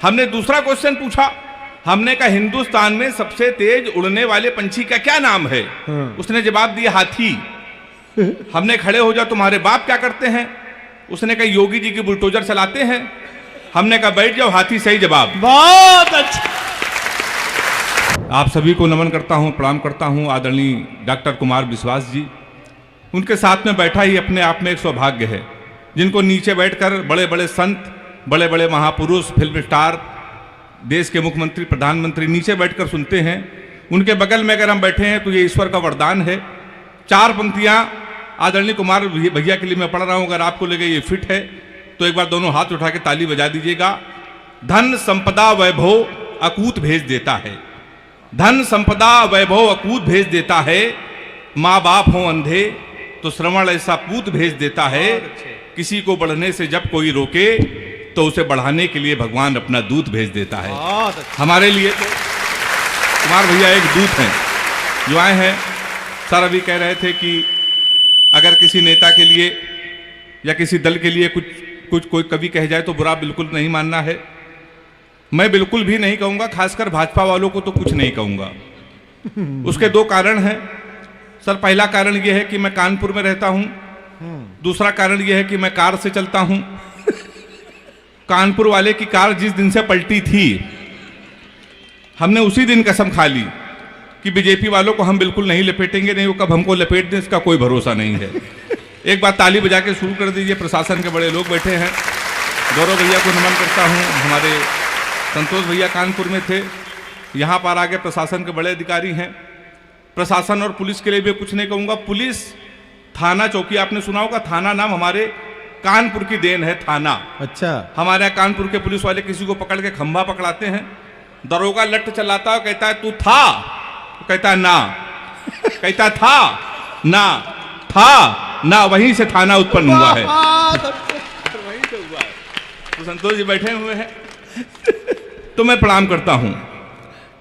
हमने दूसरा क्वेश्चन पूछा, हमने कहा हिंदुस्तान में सबसे तेज उड़ने वाले पंछी का क्या नाम है? उसने जवाब दिया हाथी। हमने खड़े हो जाओ तुम्हारे बाप क्या करते हैं? उसने कहा योगी जी की बुलडोजर चलाते हैं। हमने कहा बैठ जाओ, हाथी सही जवाब। बहुत अच्छा। आप सभी को नमन करता हूं, प्रणाम करता हूं। आदरणीय डॉक्टर कुमार विश्वास जी, उनके साथ में बैठा ही अपने आप में एक सौभाग्य है, जिनको नीचे बैठकर बड़े बड़े संत, बड़े बड़े महापुरुष, फिल्म स्टार, देश के मुख्यमंत्री, प्रधानमंत्री नीचे बैठकर सुनते हैं। उनके बगल में अगर हम बैठे हैं तो ये ईश्वर का वरदान है। 4 पंक्तियां आदरणीय कुमार भैया के लिए मैं पढ़ रहा हूं। अगर आपको लगे ये फिट है तो एक बार दोनों हाथ उठा के ताली बजा दीजिएगा। धन संपदा वैभव अकूत भेज देता है, धन संपदा वैभव अकूत भेज देता है। माँ बाप हो अंधे तो श्रवण ऐसा पूत भेज देता है। किसी को बढ़ने से जब कोई रोके तो उसे बढ़ाने के लिए भगवान अपना दूत भेज देता है। हमारे लिए तो कुमार भैया एक दूत हैं जो आए हैं। सर अभी कह रहे थे कि अगर किसी नेता के लिए या किसी दल के लिए कुछ कोई कभी कह जाए तो बुरा बिल्कुल नहीं मानना है। मैं बिल्कुल भी नहीं कहूँगा, खासकर भाजपा वालों को तो कुछ नहीं कहूँगा। उसके 2 कारण हैं। सर पहला कारण यह है कि मैं कानपुर में रहता हूँ, दूसरा कारण यह है कि मैं कार से चलता हूँ। कानपुर वाले की कार जिस दिन से पलटी थी, हमने उसी दिन कसम खा ली कि बीजेपी वालों को हम बिल्कुल नहीं लपेटेंगे, नहीं वो कब हमको लपेट दें इसका कोई भरोसा नहीं है। एक बार ताली बजा के शुरू कर दीजिए। प्रशासन के बड़े लोग बैठे हैं। गौरव भैया को नमन करता हूँ। हमारे संतोष भैया कानपुर में थे, यहाँ पर आगे प्रशासन के बड़े अधिकारी हैं। प्रशासन और पुलिस के लिए भी कुछ नहीं कहूँगा। पुलिस थाना चौकी आपने सुना होगा, थाना नाम हमारे कानपुर की देन है। थाना अच्छा, हमारे यहाँ कानपुर के पुलिस वाले किसी को पकड़ के खंभा पकड़ाते हैं, दरोगा लट चलाता है, कहता है तू था, तो कहता है ना, कहता था ना, था ना, वहीं से थाना उत्पन्न हुआ है। वहीं से हुआ है। तो संतोष जी बैठे हुए हैं तो मैं प्रणाम करता हूं।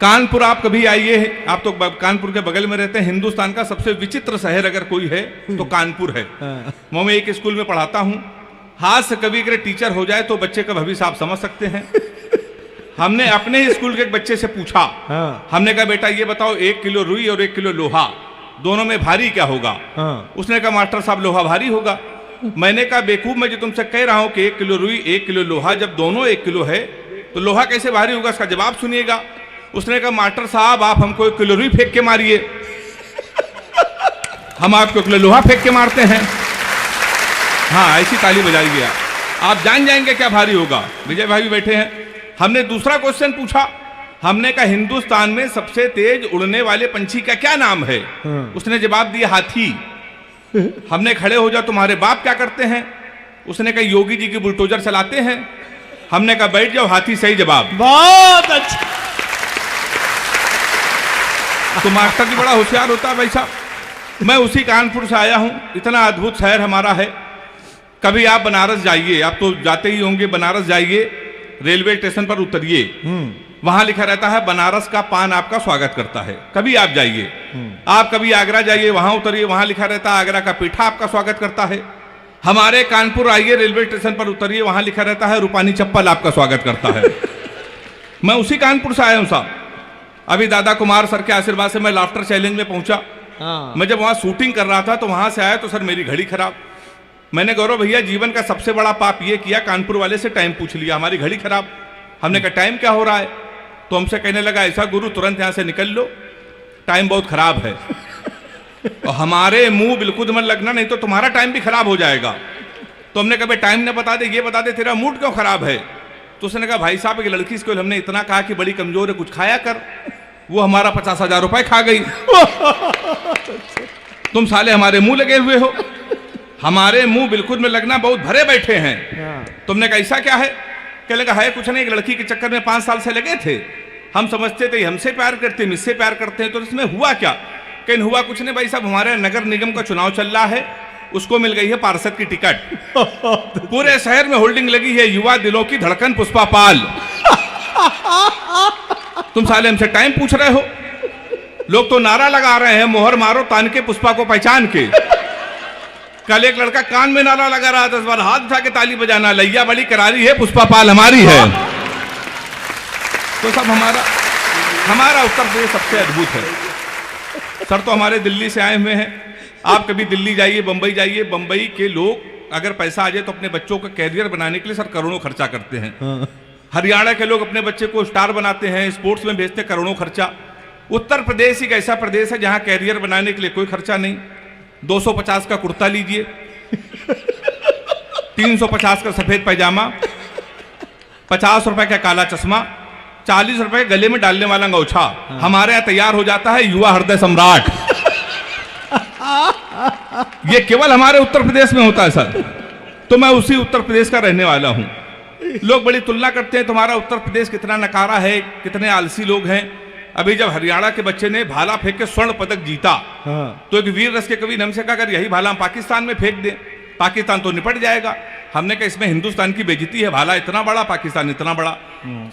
कानपुर आप कभी आइए, आप तो कानपुर के बगल में रहते हैं। हिंदुस्तान का सबसे विचित्र शहर अगर कोई है तो कानपुर है। मैं एक स्कूल में पढ़ाता हूं। हाथ से कभी अगर टीचर हो जाए तो बच्चे का भविष्य आप समझ सकते हैं। हमने अपने ही स्कूल के एक बच्चे से पूछा, हमने कहा बेटा ये बताओ 1 किलो रुई और 1 किलो लोहा दोनों में भारी क्या होगा? उसने कहा मास्टर साहब लोहा भारी होगा। मैंने कहा बेवकूफ, मैं जो तुमसे कह रहा हूं कि 1 किलो रुई 1 किलो लोहा, जब दोनों 1 किलो है तो लोहा कैसे भारी होगा? इसका जवाब सुनिएगा। उसने कहा मास्टर साहब आप हमको 1 किलो रुई फेंक के मारिए, हम आपको 1 किलो लोहा फेंक के मारते हैं। हाँ ऐसी ताली बजाइए, आप जान जाएंगे क्या भारी होगा। विजय भाई भी बैठे हैं। हमने दूसरा क्वेश्चन पूछा, हमने कहा हिंदुस्तान में सबसे तेज उड़ने वाले पंछी का क्या नाम है? उसने जवाब दिया हाथी। हमने खड़े हो जाओ तुम्हारे बाप क्या करते हैं? उसने कहा योगी जी की बुलडोजर चलाते हैं। हमने कहा बैठ जाओ, हाथी सही जवाब। बहुत अच्छा। तो मास्टर जी बड़ा होशियार होता है भाई साहब। मैं उसी कानपुर से आया हूं। इतना अद्भुत शहर हमारा है। कभी आप बनारस जाइए, आप तो जाते ही होंगे, बनारस जाइए, रेलवे स्टेशन पर उतरिए, वहां लिखा रहता है बनारस का पान आपका स्वागत करता है। कभी आप जाइए, आप कभी आगरा जाइए, वहां उतरिए, वहां लिखा रहता है आगरा का पीठा आपका स्वागत करता है। हमारे कानपुर आइए, रेलवे स्टेशन पर उतरिए, वहां लिखा रहता है रूपानी चप्पल आपका स्वागत करता है। मैं उसी कानपुर से आया हूं साहब। अभी दादा कुमार सर के आशीर्वाद से मैं लाफ्टर चैलेंज में पहुंचा। मैं जब वहां शूटिंग कर रहा था तो वहां से आया तो सर मेरी घड़ी खराब। मैंने गौरव भैया जीवन का सबसे बड़ा पाप ये किया, कानपुर वाले से टाइम पूछ लिया, हमारी घड़ी खराब। हमने कहा टाइम क्या हो रहा है? तो हमसे कहने लगा ऐसा गुरु तुरंत यहां से निकल लो, टाइम बहुत खराब है। और हमारे मुंह बिल्कुल मन लगना, नहीं तो तुम्हारा टाइम भी खराब हो जाएगा। तो हमने कहा टाइम न बता दे, ये बता दे तेरा मूड क्यों खराब है? तो उसने कहा भाई साहब एक लड़की को हमने इतना कहा कि बड़ी कमजोर है, कुछ खाया कर, वो हमारा 50,000 रुपए खा गई। तुम साले हमारे मुंह लगे हुए हो, हमारे मुंह बिल्कुल में लगना बहुत भरे बैठे हैं। तुमने कहा ऐसा क्या है? कहने लगा है कुछ नहीं, एक लड़की के चक्कर में 5 साल से लगे थे, हम समझते थे हमसे प्यार करते हैं, मुझसे प्यार करते हैं, तो इसमें हुआ क्या? कहीं हुआ कुछ नहीं भाई साहब, हमारे नगर निगम का चुनाव चल रहा है, उसको मिल गई है पार्षद की टिकट। पूरे शहर में होल्डिंग लगी है युवा दिलों की धड़कन पुष्पा पाल। तुम साले हमसे टाइम पूछ रहे हो? लोग तो नारा लगा रहे हैं मोहर मारो तान के पुष्पा को पहचान के। कल एक लड़का कान में नारा लगा रहा था, इस बार हाथ उठा के ताली बजाना, लैया बड़ी करारी है पुष्पा पाल हमारी है। तो सब हमारा उत्तर प्रदेश सबसे अद्भुत है सर। तो हमारे दिल्ली से आए हुए हैं, आप कभी दिल्ली जाइए, बंबई जाइए, बंबई के लोग अगर पैसा आ जाए तो अपने बच्चों का कैरियर बनाने के लिए सर करोड़ों खर्चा करते हैं। हरियाणा के लोग अपने बच्चे को स्टार बनाते हैं, स्पोर्ट्स में भेजते, करोड़ों खर्चा। उत्तर प्रदेश एक ऐसा प्रदेश है जहां कैरियर बनाने के लिए कोई खर्चा नहीं। 250 का कुर्ता लीजिए, 350 का सफेद पैजामा, 50 रुपए का काला चश्मा, 40 रुपए गले में डालने वाला अंगोछा। हमारे यहाँ तैयार हो जाता है युवा हृदय सम्राट। ये केवल हमारे उत्तर प्रदेश में होता है सर। तो मैं उसी उत्तर प्रदेश का रहने वाला हूं। लोग बड़ी तुलना करते हैं तुम्हारा उत्तर प्रदेश कितना नकारा है, कितने आलसी लोग हैं। अभी जब हरियाणा के बच्चे ने भाला फेंक के स्वर्ण पदक जीता, तो एक वीर रस के कवि ने हमसे कहा अगर यही भाला हम पाकिस्तान में फेंक दें, पाकिस्तान तो निपट जाएगा। हमने कहा इसमें हिंदुस्तान की बेइज्जती है, भाला इतना बड़ा, पाकिस्तान इतना बड़ा।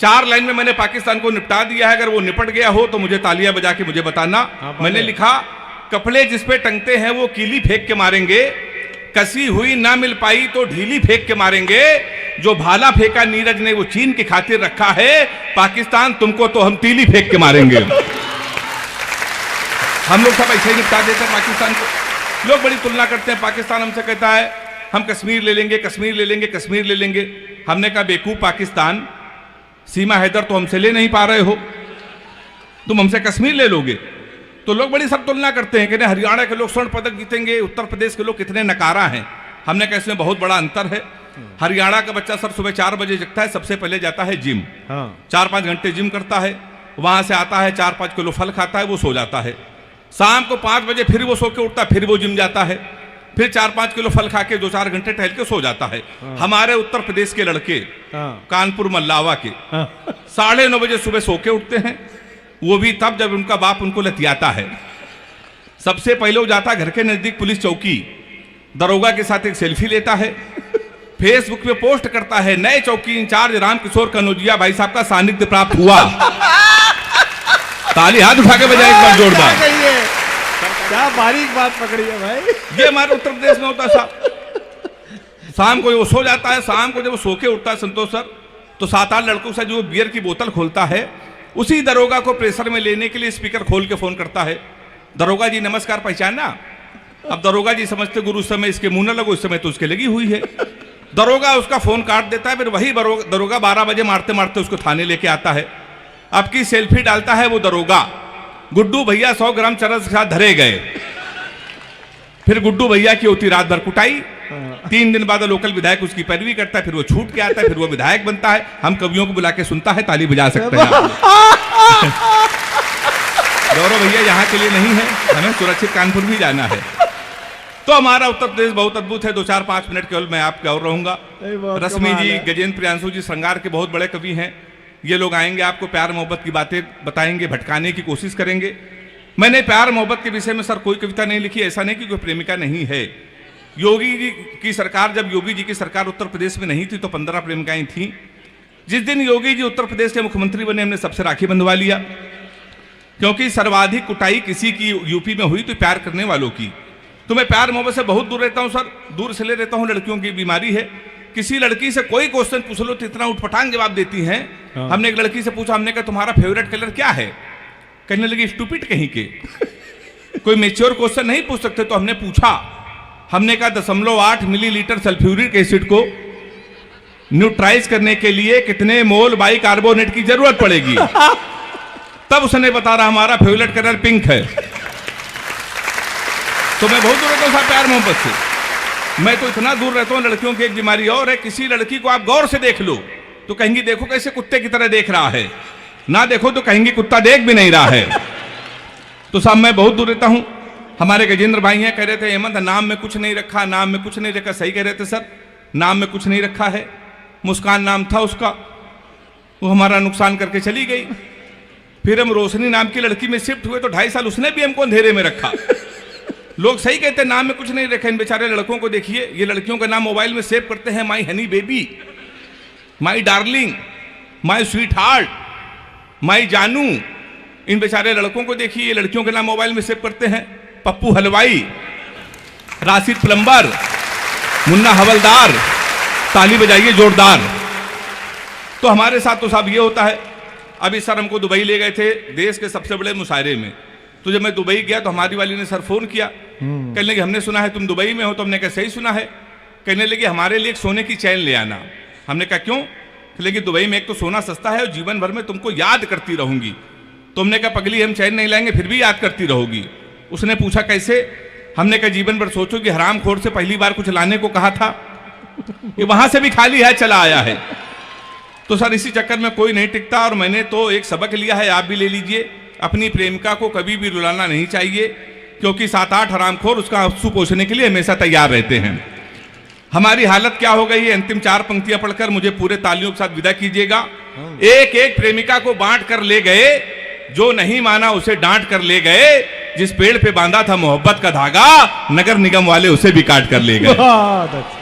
4 लाइन में मैंने पाकिस्तान को निपटा दिया है। अगर वो निपट गया हो तो मुझे तालियां बजा के मुझे बताना। मैंने लिखा कपड़े जिस पे टंगते हैं वो कीली फेंक के मारेंगे, कसी हुई ना मिल पाई तो ढीली फेंक के मारेंगे। जो भाला फेंका नीरज ने वो चीन की खातिर रखा है, पाकिस्तान तुमको तो हम तीली फेंक के मारेंगे। हम लोग सब ऐसे ही निपटा देते हैं पाकिस्तान को। लोग बड़ी तुलना करते हैं, पाकिस्तान हमसे कहता है हम कश्मीर ले लेंगे, कश्मीर ले लेंगे, कश्मीर ले लेंगे। हमने कहा बेवकूफ पाकिस्तान, सीमा हैदर तो हमसे ले नहीं पा रहे हो, तुम हमसे कश्मीर ले लोगे। तो लोग बड़ी सब तुलना करते हैं कि हरियाणा के लोग स्वर्ण पदक जीतेंगे, उत्तर प्रदेश के लोग कितने नकारा हैं। हमने कहा इसमें बहुत बड़ा अंतर है। हरियाणा का बच्चा सर सुबह 4 बजे जगता है, सबसे पहले जाता है जिम, 4-5 घंटे जिम करता है, वहां से आता है 4-5 किलो फल खाता है, वो सो जाता है। शाम को 5 बजे फिर वो सो के उठता है, फिर वो जिम जाता है, फिर 4-5 किलो फल खा के 2-4 घंटे टहल के सो जाता है। हमारे उत्तर प्रदेश के लड़के कानपुर मल्लावा के 9:30 बजे सुबह सो के उठते हैं, वो भी तब जब उनका बाप उनको लतियाता है। सबसे पहले वो जाता है घर के नजदीक पुलिस चौकी, दरोगा के साथ एक सेल्फी लेता है, फेसबुक पे पोस्ट करता है नए चौकी इंचार्ज रामकिशोर कनौजिया भाई साहब का सानिध्य प्राप्त हुआ। ताली हाथ उठा के बजाय एक बार जोरदार। क्या बारीक बात पकड़ी है भाई। ये हमारे उत्तर प्रदेश में होता है साहब। शाम को वो सो जाता है, शाम को जब वो सो के उठता है संतोष सर, तो 7-8 लड़कों से जो बियर की बोतल खोलता है, उसी दरोगा को प्रेशर में लेने के लिए स्पीकर खोल के फोन करता है, दरोगा जी नमस्कार, पहचाना? अब दरोगा जी समझते गुरु उस समय इसके मुंह न लगो, इस समय तो उसके लगी हुई है। दरोगा उसका फोन काट देता है, फिर वही दरोगा 12 बजे मारते मारते उसको थाने लेके आता है। आपकी सेल्फी डालता है वो दरोगा, गुड्डू भैया 100 ग्राम चरस के साथ धरे गए। फिर गुड्डू भैया की होती रात भर कुटाई। 3 दिन बाद लोकल विधायक उसकी पैरवी करता है, फिर वो छूट के आता है, फिर वो विधायक बनता है। हम कवियों को बुला के सुनता है, ताली बजा सकते हैं। गौरव भैया यहाँ के लिए नहीं है, हमें सुरक्षित कानपुर भी जाना है। तो हमारा उत्तर प्रदेश बहुत अद्भुत है। 2-4-5 मिनट केवल मैं आपके और रहूंगा। रश्मि जी, गजेंद्र प्रियांशु जी श्रृंगार के बहुत बड़े कवि हैं। ये लोग आएंगे, आपको प्यार मोहब्बत की बातें बताएंगे, भटकाने की कोशिश करेंगे। मैंने प्यार मोहब्बत के विषय में सर कोई कविता नहीं लिखी, ऐसा नहीं कि कोई प्रेमिका नहीं है। योगी जी की सरकार, जब योगी जी की सरकार उत्तर प्रदेश में नहीं थी तो 15 प्रेमिकाएं थीं। जिस दिन योगी जी उत्तर प्रदेश के मुख्यमंत्री बने, हमने सबसे राखी बंधवा लिया, क्योंकि सर्वाधिक कुटाई किसी की यूपी में हुई तो प्यार करने वालों की। तो मैं प्यार मोहब्बत से बहुत दूर रहता हूं सर, दूर से ले रहता हूं। लड़कियों की बीमारी है, किसी लड़की से कोई क्वेश्चन पूछ लो तो इतना उठपटांग जवाब देती हैं। हमने एक लड़की से पूछा, हमने कहा तुम्हारा फेवरेट कलर क्या है? कहने लगी स्टूपिड कहीं के, कोई मेच्योर क्वेश्चन नहीं पूछ सकते। तो हमने पूछा, हमने कहा 0.8 मिलीलीटर सल्फ्यूरिक एसिड को न्यूट्राइज करने के लिए कितने मोल बाइकार्बोनेट की जरूरत पड़ेगी? तब उसने बता रहा हमारा फेवरेट कलर पिंक है। तो मैं बहुत दूर रहता हूँ प्यार मोहब्बत से। मैं तो इतना दूर रहता हूँ। लड़कियों की एक बीमारी और है, किसी लड़की को आप गौर से देख लो तो कहेंगी देखो कैसे कुत्ते की तरह देख रहा है, ना देखो तो कहेंगी कुत्ता देख भी नहीं रहा है। तो साहब मैं बहुत दूर रहता हूँ। हमारे गजेंद्र भाई हैं, कह रहे थे हेमंत नाम में कुछ नहीं रखा, नाम में कुछ नहीं रखा। सही कह रहे थे सर, नाम में कुछ नहीं रखा है। मुस्कान नाम था उसका, वो हमारा नुकसान करके चली गई। फिर हम रोशनी नाम की लड़की में शिफ्ट हुए तो 2.5 साल उसने भी हमको अंधेरे में रखा। लोग सही कहते हैं नाम में कुछ नहीं रखा। इन बेचारे लड़कों को देखिए, ये लड़कियों का नाम मोबाइल में सेव करते हैं, my honey baby, my darling, my sweet heart, my जानू। इन बेचारे लड़कों को देखिए, ये लड़कियों के नाम मोबाइल में सेव करते हैं। पप्पू हलवाई, राशिद प्लम्बर, मुन्ना हवलदार। ताली बजाइए जोरदार। तो हमारे साथ तो साहब ये होता है। अभी सर हमको दुबई ले गए थे देश के सबसे बड़े मुशायरे में। तो जब मैं दुबई गया तो हमारी वाली ने सर फोन किया, कहने लगे हमने सुना है तुम दुबई में हो। तो हमने कहा सही सुना है। कहने लगे हमारे लिए एक सोने की चैन ले आना। हमने कहा क्यों? लेकिन दुबई में एक तो सोना सस्ता है और जीवन भर में तुमको याद करती रहूंगी। तो हमने कहा पगली हम चैन नहीं लाएंगे फिर भी याद करती रहोगी। उसने पूछा कैसे? हमने कहा जीवन भर सोचो कि हरामखोर से पहली बार कुछ लाने को कहा था, ये वहां से भी खाली है चला आया है। तो सर इसी चक्कर में कोई नहीं टिकता और मैंने तो एक सबक लिया है, आप भी ले लीजिए। अपनी प्रेमिका को कभी भी रुलाना नहीं चाहिए, क्योंकि 7-8 हरामखोर उसका आंसू पोंछने के लिए हमेशा तैयार रहते हैं। हमारी हालत क्या हो गई है? अंतिम 4 पंक्तियां पढ़कर मुझे पूरे तालियों के साथ विदा कीजिएगा। एक एक प्रेमिका को बांट कर ले गए, जो नहीं माना उसे डांट कर ले गए। जिस पेड़ पे बांधा था मोहब्बत का धागा, नगर निगम वाले उसे भी काट कर ले गए। बहुत अच्छा।